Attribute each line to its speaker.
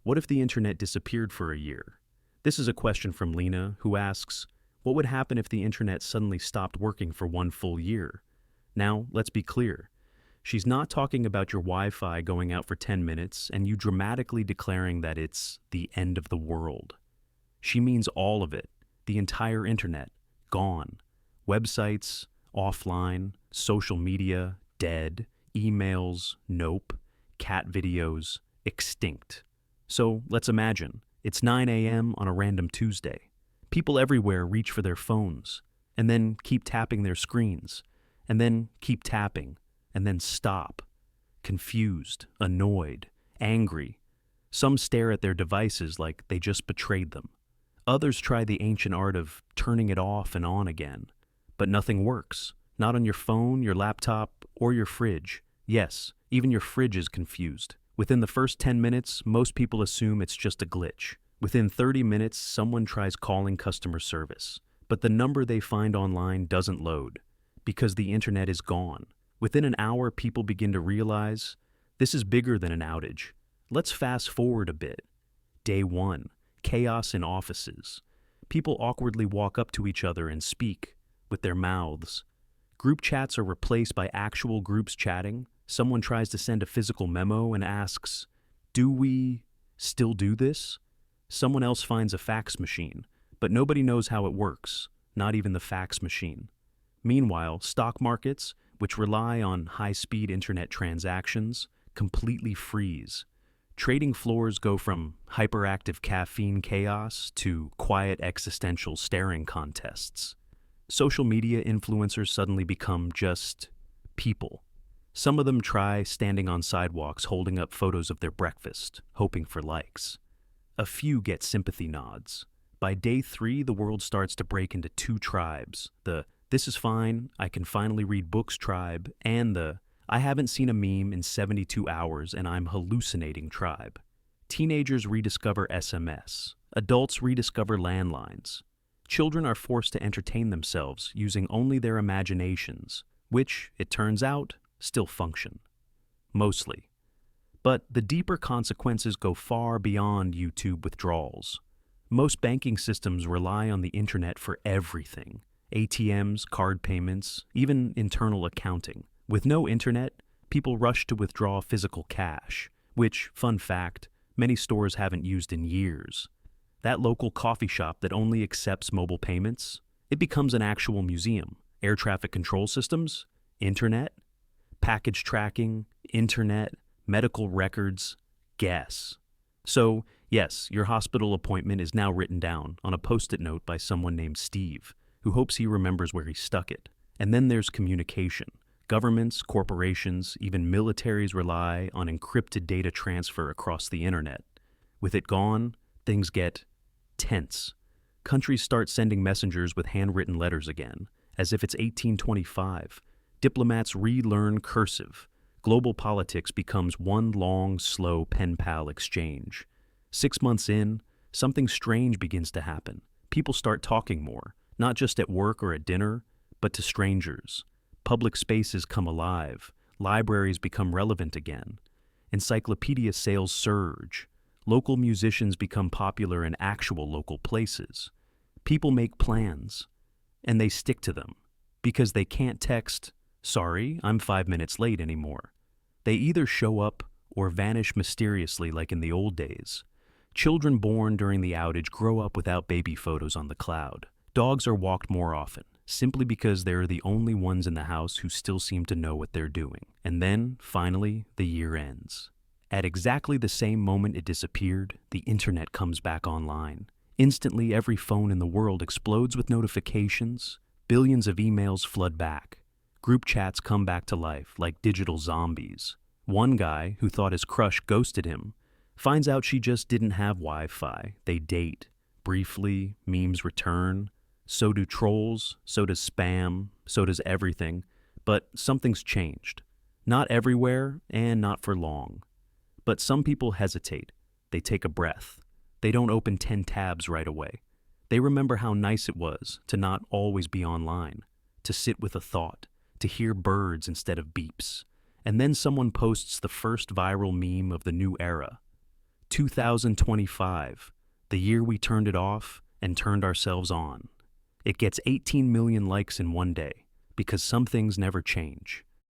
Speaker 1: What if the internet disappeared for a year? This is a question from Lena, who asks, what would happen if the internet suddenly stopped working for one full year? Now, let's be clear. She's not talking about your Wi-Fi going out for 10 minutes and you dramatically declaring that it's the end of the world. She means all of it, the entire internet, gone. Websites, offline, social media, dead, emails, nope, cat videos, extinct. So let's imagine, it's 9 a.m. on a random Tuesday. People everywhere reach for their phones, and then keep tapping their screens, and then keep tapping, and then stop. Confused, annoyed, angry. Some stare at their devices like they just betrayed them. Others try the ancient art of turning it off and on again. But nothing works. Not on your phone, your laptop, or your fridge. Yes, even your fridge is confused. Within the first 10 minutes, most people assume it's just a glitch. Within 30 minutes, someone tries calling customer service. But the number they find online doesn't load, because the internet is gone. Within an hour, people begin to realize, this is bigger than an outage. Let's fast forward a bit. Day 1. Chaos in offices. People awkwardly walk up to each other and speak with their mouths. Group chats are replaced by actual groups chatting. Someone tries to send a physical memo and asks, do we still do this? Someone else finds a fax machine, but nobody knows how it works, not even the fax machine. Meanwhile, stock markets, which rely on high-speed internet transactions, completely freeze. Trading floors go from hyperactive caffeine chaos to quiet existential staring contests. Social media influencers suddenly become just people. Some of them try standing on sidewalks holding up photos of their breakfast, hoping for likes. A few get sympathy nods. By day 3, the world starts to break into 2 tribes. The "this is fine, I can finally read books" tribe, and the "I haven't seen a meme in 72 hours and I'm hallucinating" tribe. Teenagers rediscover SMS. Adults rediscover landlines. Children are forced to entertain themselves using only their imaginations, which, it turns out, still function. Mostly. But the deeper consequences go far beyond YouTube withdrawals. Most banking systems rely on the internet for everything. ATMs, card payments, even internal accounting. With no internet, people rush to withdraw physical cash, which, fun fact, many stores haven't used in years. That local coffee shop that only accepts mobile payments, it becomes an actual museum. Air traffic control systems, internet, package tracking, internet, medical records, guess. So, yes, your hospital appointment is now written down on a post-it note by someone named Steve, who hopes he remembers where he stuck it. And then there's communication. Governments, corporations, even militaries rely on encrypted data transfer across the internet. With it gone, things get tense. Countries start sending messengers with handwritten letters again, as if it's 1825. Diplomats relearn cursive. Global politics becomes one long, slow pen-pal exchange. 6 months in, something strange begins to happen. People start talking more, not just at work or at dinner, but to strangers. Public spaces come alive. Libraries become relevant again. Encyclopedia sales surge. Local musicians become popular in actual local places. People make plans, and they stick to them, because they can't text, "Sorry, I'm 5 minutes late" anymore. They either show up or vanish mysteriously like in the old days. Children born during the outage grow up without baby photos on the cloud. Dogs are walked more often, simply because they're the only ones in the house who still seem to know what they're doing. And then, finally, the year ends. At exactly the same moment it disappeared, the internet comes back online. Instantly, every phone in the world explodes with notifications. Billions of emails flood back. Group chats come back to life like digital zombies. One guy, who thought his crush ghosted him, finds out she just didn't have Wi-Fi. They date. Briefly, memes return. So do trolls, so does spam, so does everything. But something's changed. Not everywhere, and not for long. But some people hesitate. They take a breath. They don't open 10 tabs right away. They remember how nice it was to not always be online, to sit with a thought, to hear birds instead of beeps. And then someone posts the first viral meme of the new era. 2025, the year we turned it off and turned ourselves on. It gets 18 million likes in one day because some things never change.